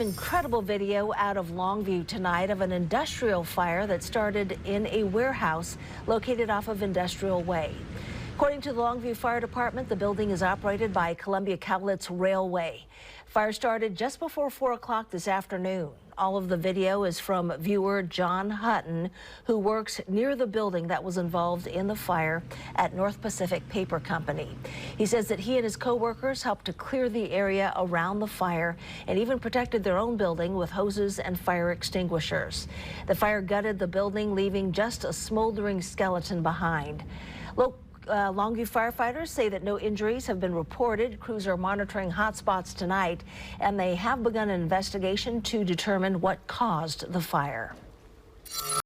Incredible video out of Longview tonight of an industrial fire that started in a warehouse located off of Industrial Way. According to the Longview Fire Department, the building is operated by Columbia Cowlitz Railway. Fire started just before 4 o'clock this afternoon. All of the video is from viewer John Hutton, who works near the building that was involved in the fire at North Pacific Paper Company. He says that he and his co-workers helped to clear the area around the fire and even protected their own building with hoses and fire extinguishers. The fire gutted the building, leaving just a smoldering skeleton behind. Longview firefighters say that no injuries have been reported. Crews are monitoring hotspots tonight, and they have begun an investigation to determine what caused the fire.